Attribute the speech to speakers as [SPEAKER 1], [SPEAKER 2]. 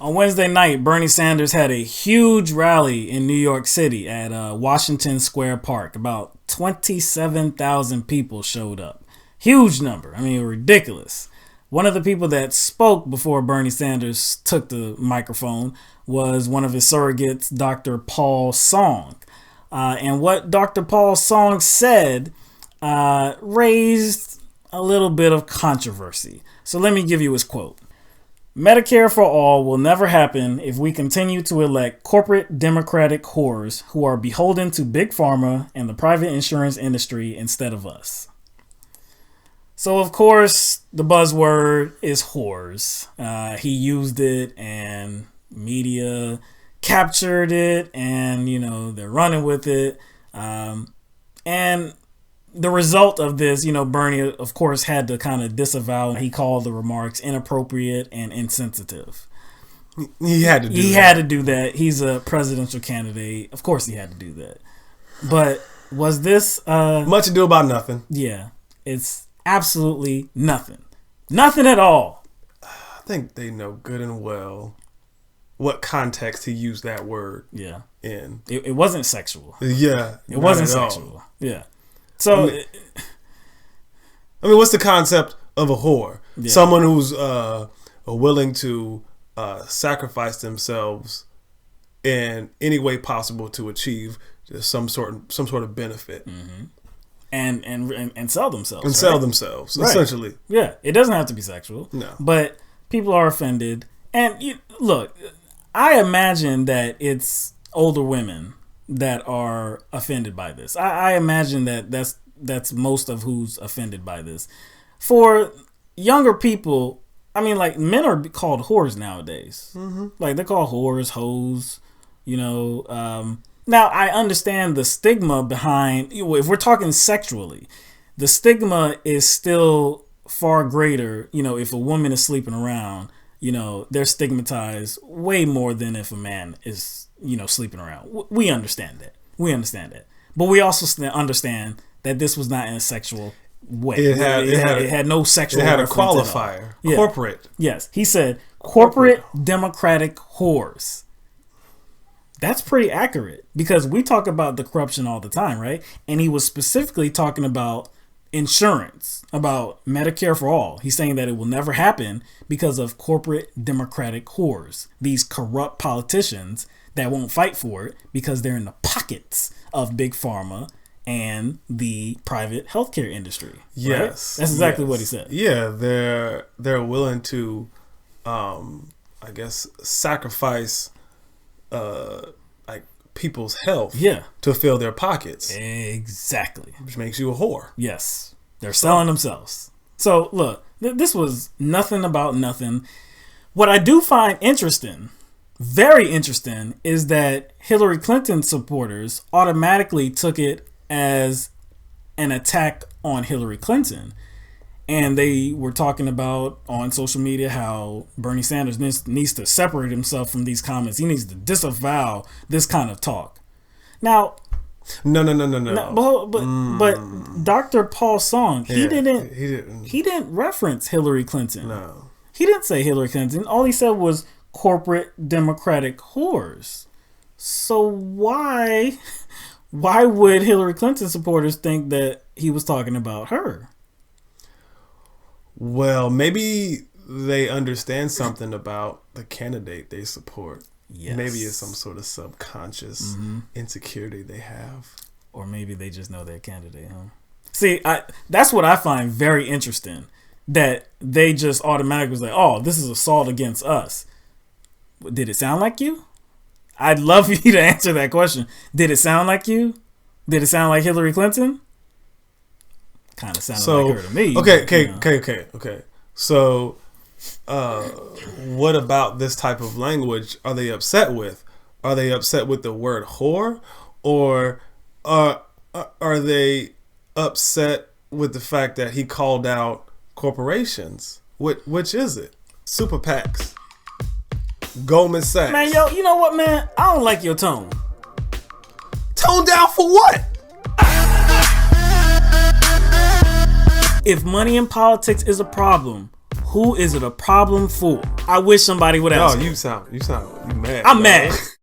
[SPEAKER 1] On Wednesday night, Bernie Sanders had a huge rally in New York City at Washington Square Park. About 27,000 people showed up. Huge number. I mean, ridiculous. One of the people that spoke before Bernie Sanders took the microphone was one of his surrogates, Dr. Paul Song. And what Dr. Paul Song said raised a little bit of controversy. So let me give you his quote. Medicare for all will never happen if we continue to elect corporate Democratic whores who are beholden to big pharma and the private insurance industry instead of us. So, of course, the buzzword is whores. He used it and media captured it and, they're running with it. And the result of this, Bernie, of course, had to kind of disavow. He called the remarks inappropriate and insensitive.
[SPEAKER 2] He had to do that.
[SPEAKER 1] He's a presidential candidate. Of course he had to do that. But was this...
[SPEAKER 2] much ado about nothing.
[SPEAKER 1] Yeah. It's absolutely nothing. Nothing at all.
[SPEAKER 2] I think they know good and well what context he used that word in.
[SPEAKER 1] It wasn't sexual.
[SPEAKER 2] Yeah.
[SPEAKER 1] It wasn't sexual. Yeah. So,
[SPEAKER 2] what's the concept of a whore? Yeah. Someone who's willing to sacrifice themselves in any way possible to achieve some sort of benefit,
[SPEAKER 1] and sell themselves.
[SPEAKER 2] And sell themselves, essentially.
[SPEAKER 1] Yeah, it doesn't have to be sexual.
[SPEAKER 2] No,
[SPEAKER 1] but people are offended. And look, I imagine that it's older women that are offended by this. I imagine that's most of who's offended by this. For younger people, men are called whores nowadays. Mm-hmm. Like they're called whores, hoes. Now I understand the stigma behind. If we're talking sexually, the stigma is still far greater. If a woman is sleeping around, they're stigmatized way more than if a man is sleeping around. We understand that. But we also understand that this was not in a sexual way. It had no sexual.
[SPEAKER 2] It had a qualifier.
[SPEAKER 1] Yeah.
[SPEAKER 2] Corporate.
[SPEAKER 1] Yes. He said corporate Democratic whores. That's pretty accurate because we talk about the corruption all the time, right? And he was specifically talking about insurance, about Medicare for all. He's saying that it will never happen because of corporate Democratic whores. These corrupt politicians that won't fight for it because they're in the pockets of big pharma and the private healthcare industry.
[SPEAKER 2] Yes,
[SPEAKER 1] right? That's exactly what he said.
[SPEAKER 2] Yeah, they're willing to, sacrifice, people's health. To fill their pockets.
[SPEAKER 1] Exactly.
[SPEAKER 2] Which makes you a whore.
[SPEAKER 1] Yes, they're selling themselves. So look, this was nothing about nothing. What I do find interesting. Very interesting is that Hillary Clinton supporters automatically took it as an attack on Hillary Clinton. And they were talking about on social media how Bernie Sanders needs to separate himself from these comments. He needs to disavow this kind of talk. Now,
[SPEAKER 2] no.
[SPEAKER 1] But Dr. Paul Song, he didn't reference Hillary Clinton.
[SPEAKER 2] No.
[SPEAKER 1] He didn't say Hillary Clinton. All he said was corporate Democratic whores. So why would Hillary Clinton supporters think that he was talking about her?
[SPEAKER 2] Well, maybe they understand something about the candidate they support.
[SPEAKER 1] Yes.
[SPEAKER 2] Maybe it's some sort of subconscious insecurity they have.
[SPEAKER 1] Or maybe they just know their candidate, huh? See, that's what I find very interesting. That they just automatically was like, oh, this is assault against us. Did it sound like you? I'd love you to answer that question. Did it sound like you? Did it sound like Hillary Clinton? Kind of sounded like her to me.
[SPEAKER 2] Okay. So, what about this type of language are they upset with? Are they upset with the word whore? Or are they upset with the fact that he called out corporations? Which is it? Super PACs. Goldman Sachs.
[SPEAKER 1] Man, yo, you know what, man? I don't like your tone.
[SPEAKER 2] Tone down for what?
[SPEAKER 1] If money in politics is a problem, Who is it a problem for? I wish somebody would
[SPEAKER 2] No,
[SPEAKER 1] ask.
[SPEAKER 2] you mad.
[SPEAKER 1] I'm
[SPEAKER 2] dog.
[SPEAKER 1] mad.